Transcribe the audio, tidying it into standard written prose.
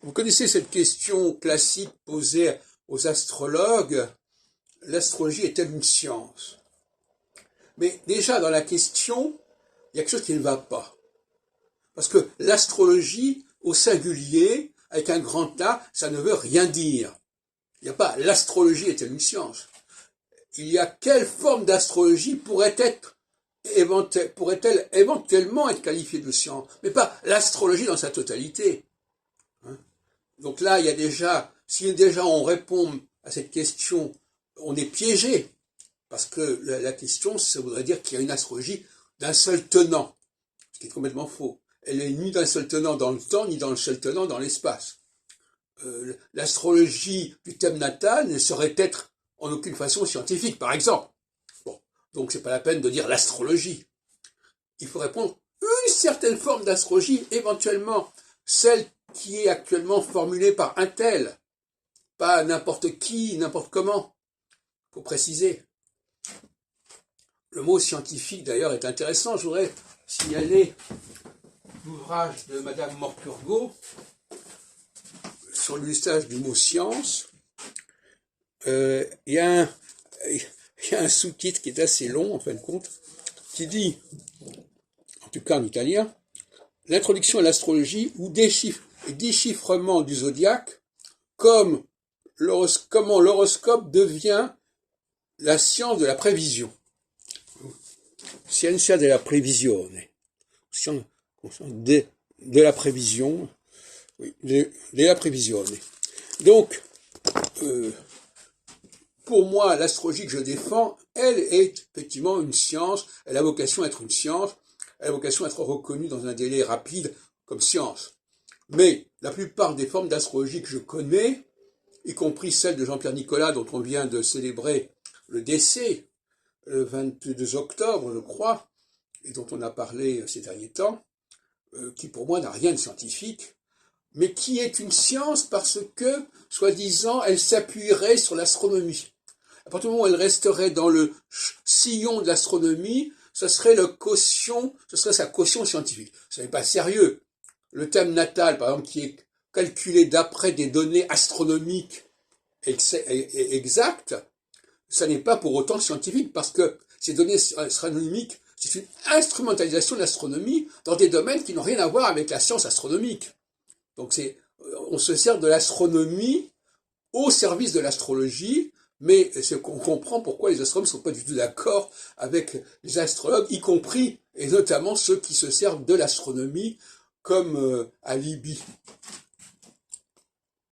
Vous connaissez cette question classique posée aux astrologues, l'astrologie est-elle une science? Mais déjà dans la question, il y a quelque chose qui ne va pas. Parce que l'astrologie, au singulier, avec un grand A, ça ne veut rien dire. Il n'y a pas l'astrologie est-elle une science? Il y a quelle forme d'astrologie pourrait-elle éventuellement être qualifiée de science, mais pas l'astrologie dans sa totalité. Donc là, il y a déjà, si déjà on répond à cette question, on est piégé, parce que la question, ça voudrait dire qu'il y a une astrologie d'un seul tenant, ce qui est complètement faux. Elle est ni d'un seul tenant dans le temps, ni d'un seul tenant dans l'espace. L'astrologie du thème natal ne saurait être en aucune façon scientifique, par exemple. Bon, donc c'est pas la peine de dire l'astrologie. Il faut répondre une certaine forme d'astrologie, éventuellement celle qui est actuellement formulée par un tel, pas n'importe qui, n'importe comment. Il faut préciser. Le mot scientifique, d'ailleurs, est intéressant. Je voudrais signaler l'ouvrage de Madame Morpurgo sur l'usage du mot science. Il y a un sous-titre qui est assez long, en fin de compte, qui dit, en tout cas en italien, l'introduction à l'astrologie ou déchiffrement du zodiaque, comment l'horoscope devient la science de la prévision. Scienza della previsione. Science de la prévision. Oui, de la prévisione. Donc, pour moi, l'astrologie que je défends, elle est effectivement une science, elle a vocation à être une science, elle a vocation à être reconnue dans un délai rapide comme science. Mais la plupart des formes d'astrologie que je connais, y compris celle de Jean-Pierre Nicolas, dont on vient de célébrer le décès, le 22 octobre, je crois, et dont on a parlé ces derniers temps, qui pour moi n'a rien de scientifique, mais qui est une science parce que, soi-disant, elle s'appuierait sur l'astronomie. À partir du moment où elle resterait dans le sillon de l'astronomie, ce serait sa caution scientifique. Ce n'est pas sérieux. Le thème natal, par exemple, qui est calculé d'après des données astronomiques exactes, ça n'est pas pour autant scientifique, parce que ces données astronomiques, c'est une instrumentalisation de l'astronomie dans des domaines qui n'ont rien à voir avec la science astronomique. Donc on se sert de l'astronomie au service de l'astrologie, mais on comprend pourquoi les astronomes ne sont pas du tout d'accord avec les astrologues, y compris et notamment ceux qui se servent de l'astronomie comme alibi.